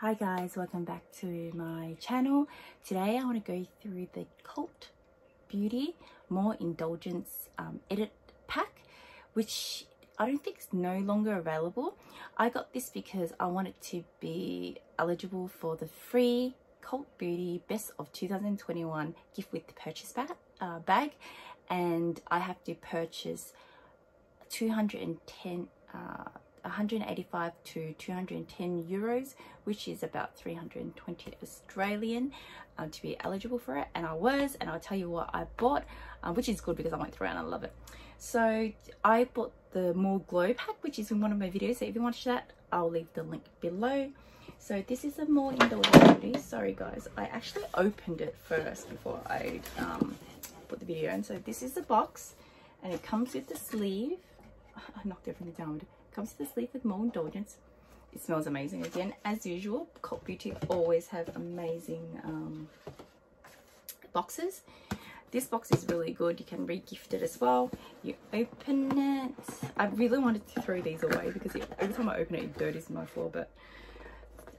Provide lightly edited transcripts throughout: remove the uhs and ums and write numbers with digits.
Hi guys, welcome back to my channel. Today I want to go through the Cult Beauty More Indulgence edit pack, which I don't think is no longer available. I got this because I wanted to be eligible for the free Cult Beauty Best of 2021 gift with purchase bag, and I have to purchase 185 to 210 euros, which is about 320 Australian, to be eligible for it. And I'll tell you what I bought, which is good because I went through and I love it. So I bought the More Glow pack, which is in one of my videos, so if you want to watch that, I'll leave the link below. So this is a More Indulgence beauty. Sorry guys, I actually opened it first before I put the video in. So this is the box, and it comes with the sleeve. I knocked everything down. Comes to the sleeve with More Indulgence. It smells amazing again, as usual. Cult Beauty always have amazing boxes. This box is really good. You can re-gift it as well. You open it. I really wanted to throw these away because every time I open it, it dirties my floor, but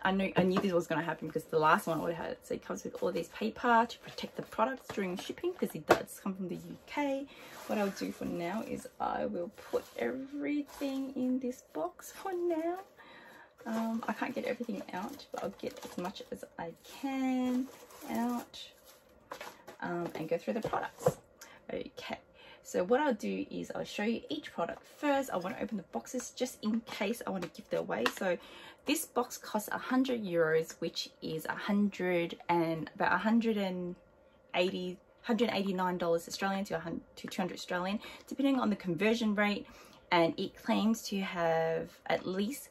I knew this was going to happen because the last one I would have had it. So it comes with all these paper to protect the products during shipping, because it does come from the UK. What I'll do for now is I will put everything in this box for now. I can't get everything out, but I'll get as much as I can out and go through the products. Okay, so what I'll do is I'll show you each product first. I want to open the boxes just in case I want to give them away. So this box costs 100 euros, which is about 189 dollars Australian to 200 Australian, depending on the conversion rate, and it claims to have at least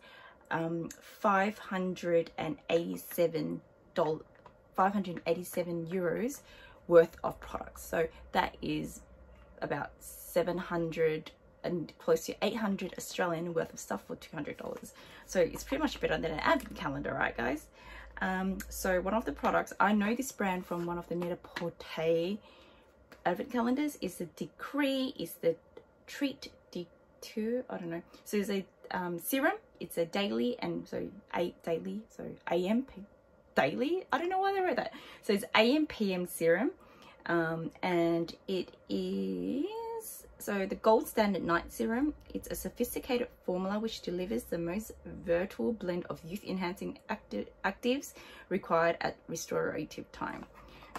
587 euros worth of products. So that is about 700 and close to 800 Australian worth of stuff for $200. So it's pretty much better than an advent calendar, right guys? So one of the products, I know this brand from one of the Net-a-Porter advent calendars, is the Decree, is the Treat D2, I don't know. So there's a serum, it's a daily, and so daily, so AM daily, I don't know why they wrote that. So it's AM PM serum, and it is, so the gold standard night serum. It's a sophisticated formula which delivers the most versatile blend of youth enhancing actives required at restorative time.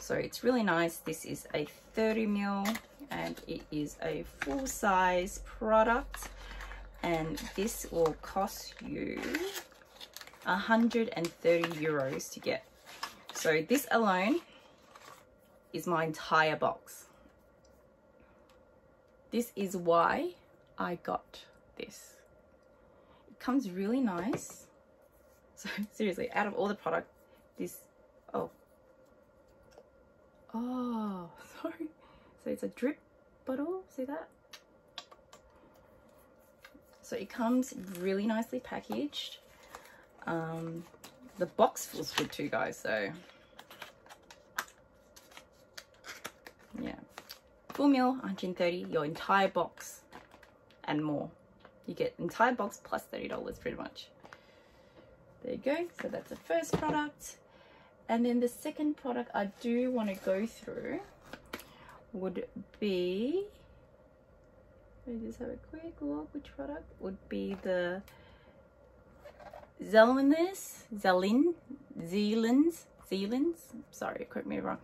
So it's really nice. This is a 30 ml and it is a full size product, and this will cost you 130 euros to get. So this alone is my entire box. This is why I got this. It comes really nice. So seriously, out of all the product, this, oh, sorry. So it's a drip bottle, see that? So it comes really nicely packaged. The box feels good too, guys, so yeah. Full meal, 130, your entire box and more. You get entire box plus $30 pretty much. There you go. So that's the first product. And then the second product I do want to go through would be, let me just have a quick look, which product would be the Zealand's, sorry, correct me if I'm wrong.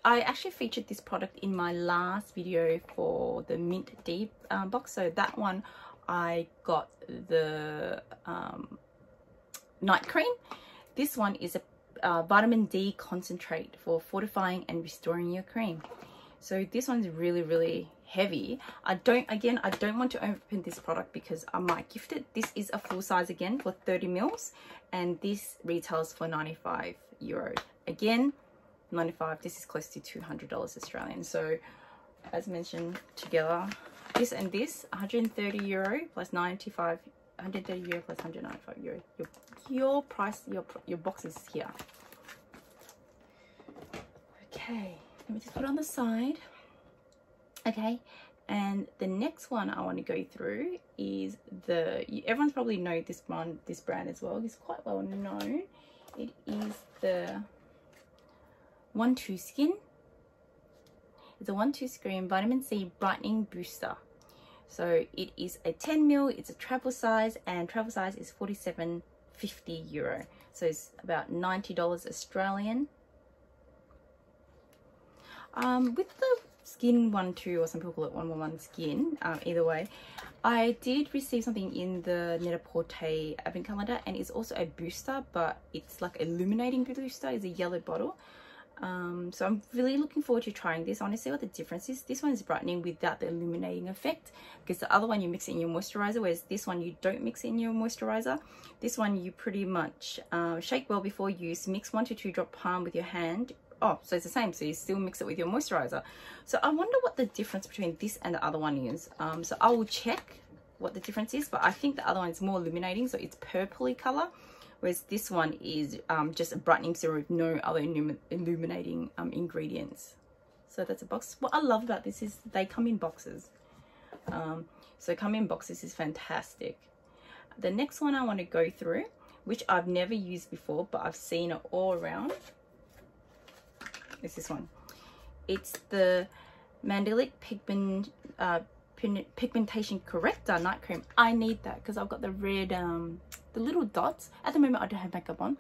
I actually featured this product in my last video for the Mint D box. So that one I got the night cream. This one is a vitamin D concentrate for fortifying and restoring your cream. So this one's really heavy. I don't want to open this product because I might gift it. This is a full size again for 30 mils, and this retails for 95 euros. Again, 95, this is close to $200 Australian. So as mentioned, together, this and this, 130 euro plus 95, 130 euro plus 195 euro. Your price, your box is here. Okay, let me just put it on the side. Okay, and the next one I want to go through is everyone's probably know this brand as well. It's quite well known. It the 1-2 Skin. It's a 1-2 Screen Vitamin C Brightening Booster. So it is a 10ml, it's a travel size, and travel size is €47.50. So it's about $90 Australian. With the Skin 1-2, or some people call it 1-1-1 Skin, either way, I did receive something in the Net-a-Porter advent calendar, and it's also a booster, but it's like illuminating booster. It's a yellow bottle. So I'm really looking forward to trying this. I want to see what the difference is. This one is brightening without the illuminating effect, because the other one you mix it in your moisturizer, whereas this one you don't mix it in your moisturizer. This one you pretty much shake well before use, mix 1 to 2 drop palm with your hand. Oh, so it's the same, so you still mix it with your moisturizer. So I wonder what the difference between this and the other one is. So I will check what the difference is, but I think the other one is more illuminating, so it's purpley color, whereas this one is just a brightening serum with no other illuminating ingredients. So that's a box. What I love about this is they come in boxes. So come in boxes is fantastic. The next one I want to go through, which I've never used before, but I've seen it all around, is this one. It's the Mandelic Pigmentation Corrector Night Cream. I need that because I've got the red, the little dots. At the moment I don't have makeup on.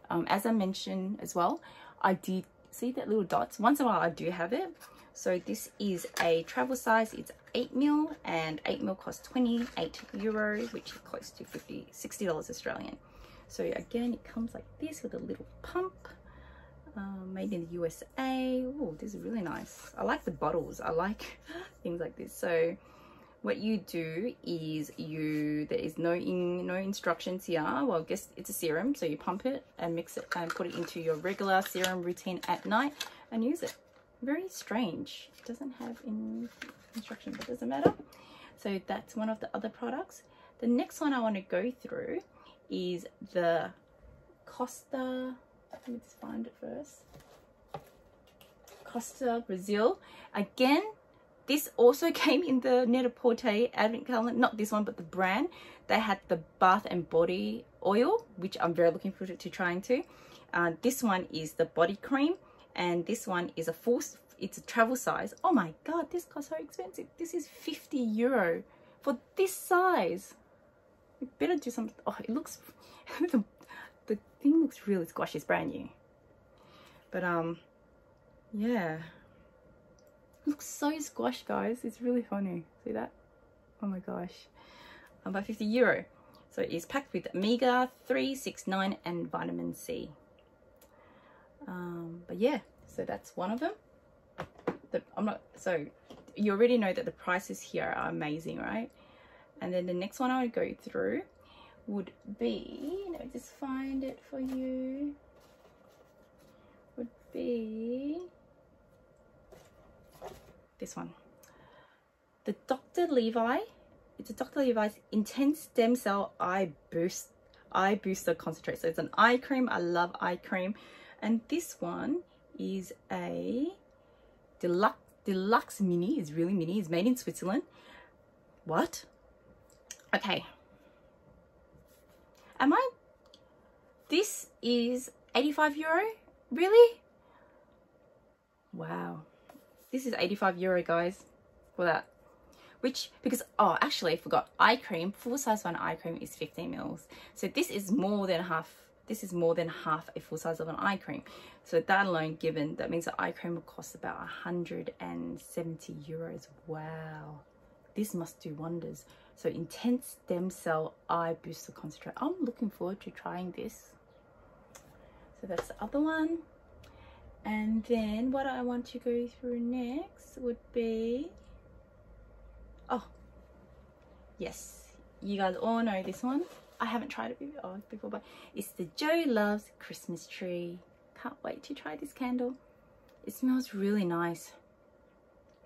As I mentioned as well, I did see that little dots. Once in a while I do have it. So this is a travel size. It's 8ml, and 8ml costs €28, which is close to $60 Australian. So again, it comes like this with a little pump. Made in the USA. Oh, this is really nice. I like the bottles. I like things like this. So what you do is there is no instructions here. Well, I guess it's a serum, so you pump it and mix it and put it into your regular serum routine at night and use it. Very strange. It doesn't have any instructions, but it doesn't matter. So that's one of the other products. The next one I want to go through is the Costa. Let me just find it first. Costa Brazil. Again, this also came in the Net-a-Porter advent calendar. Not this one, but the brand. They had the Bath and Body Oil, which I'm very looking forward to trying too. This one is the body cream, and this one is it's a travel size. Oh my god, this got so expensive. This is €50 for this size. We better do something. Oh, it looks the thing looks really squashy. It's brand new, but yeah, it looks so squash, guys. It's really funny. See that? Oh my gosh. About €50. So it's packed with omega-3, 6, 9 and vitamin C. But yeah, so that's one of them. So you already know that the prices here are amazing, right? And then the next one I would go through would be, let me just find it for you, would be this one, the Dr. Levi. It's a Dr. Levi's Intense Stem Cell Eye Booster Concentrate. So it's an eye cream. I love eye cream. And this one is a deluxe mini. It's really mini. It's made in Switzerland. What? Okay. This is €85. Really? Wow. This is €85, guys, for that. Because, oh, actually I forgot, eye cream, full size one eye cream is 15ml. So this is more than half a full size of an eye cream. So that alone given, that means the eye cream will cost about €170. Wow. This must do wonders. So Intense Stem Cell Eye Booster Concentrate. I'm looking forward to trying this. So that's the other one. And then what I want to go through next would be, oh yes, you guys all know this one. I haven't tried it before, but it's the Joe Loves Christmas Tree. Can't wait to try this candle. It smells really nice.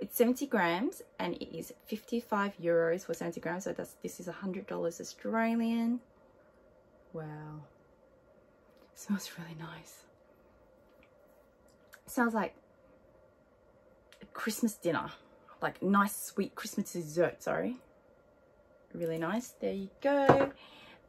It's 70 grams and it is €55 for 70 grams. So this is $100 Australian. Wow. It smells really nice. It sounds like a Christmas dinner, like nice sweet Christmas dessert. Sorry. Really nice. There you go.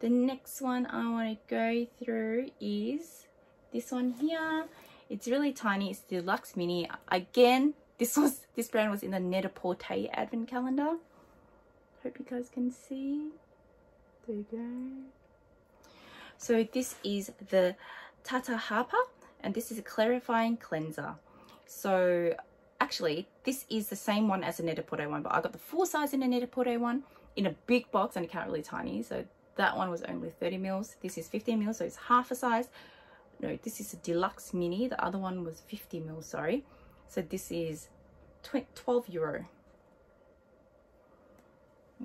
The next one I want to go through is this one here. It's really tiny. It's Deluxe Mini. Again, this brand was in the Net-a-Porter advent calendar. Hope you guys can see. There you go. So this is the Tata Harper, and this is a clarifying cleanser. So actually, this is the same one as a Net-a-Porter one, but I got the full size in a Net-a-Porter one in a big box, and it can't really tiny. So that one was only 30 mils. This is 15 mils, so it's half a size. No, this is a Deluxe Mini. The other one was 50 mils, sorry. So this is 12 euro.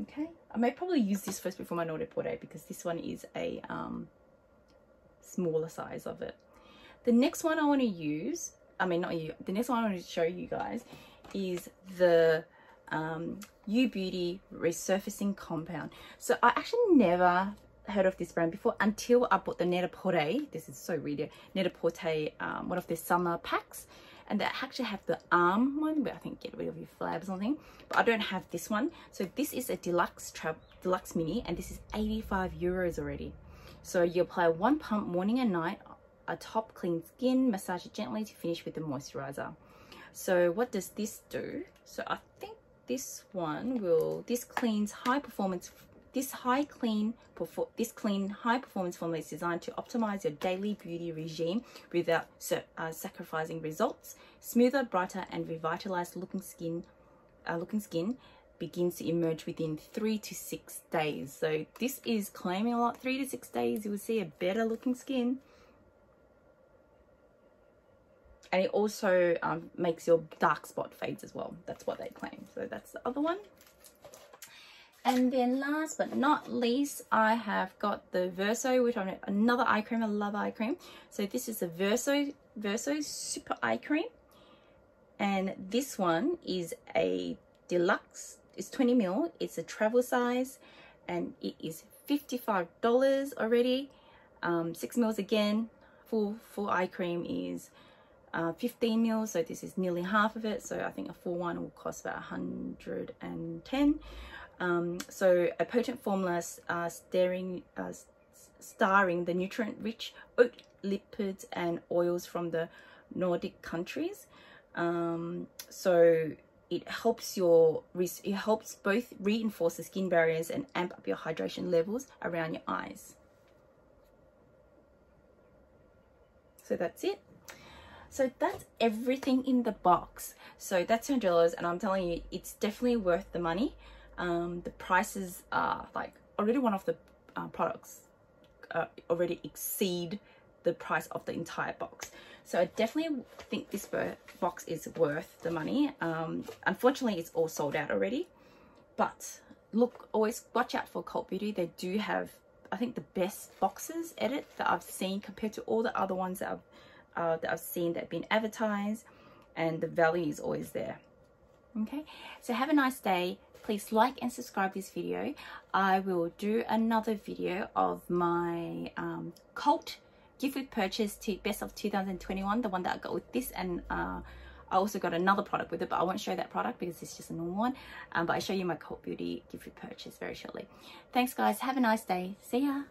Okay, I may probably use this first before my Net-a-Porter because this one is a smaller size of it. The next one I want to use, the next one I want to show you guys is the U-Beauty Resurfacing Compound. So I actually never heard of this brand before until I bought the Net-a-Porter. This is so weird. Net-a-Porter, one of their summer packs, and they actually have the arm one where I think get rid of your flab or something, but I don't have this one. So this is a Deluxe Mini, and this is 85 euros already. So you apply one pump morning and night, a top clean skin, massage it gently to finish with the moisturizer. So what does this do? So I think this one will, this clean high performance formula is designed to optimize your daily beauty regime without sacrificing results. Smoother, brighter, and revitalized looking skin begins to emerge within 3 to 6 days. So this is claiming a lot. 3 to 6 days, you will see a better looking skin. And it also makes your dark spot fades as well. That's what they claim. So that's the other one. And then last but not least, I have got the Verso, which is another eye cream. I love eye cream. So this is the Verso Super Eye Cream. And this one is a deluxe. It's 20 mil. It's a travel size. And it is $55 already. 6 mils again. Full eye cream is 15 mils. So this is nearly half of it. So I think a full one will cost about 110. So a potent formula starring the nutrient-rich oat lipids and oils from the Nordic countries. So it helps both reinforce the skin barriers and amp up your hydration levels around your eyes. So that's it. So that's everything in the box. So that's $200, and I'm telling you, it's definitely worth the money. The prices are like already one of the products already exceed the price of the entire box. So I definitely think this box is worth the money. Unfortunately, it's all sold out already, but look, always watch out for Cult Beauty. They do have, I think, the best boxes edit that I've seen compared to all the other ones that I've seen that have been advertised, and the value is always there. Okay, so have a nice day. Please like and subscribe this video. I will do another video of my Cult gift with purchase to best of 2021, the one that I got with this, and I also got another product with it, but I won't show that product because it's just a normal one. But I'll show you my Cult Beauty gift with purchase very shortly. Thanks guys, have a nice day. See ya.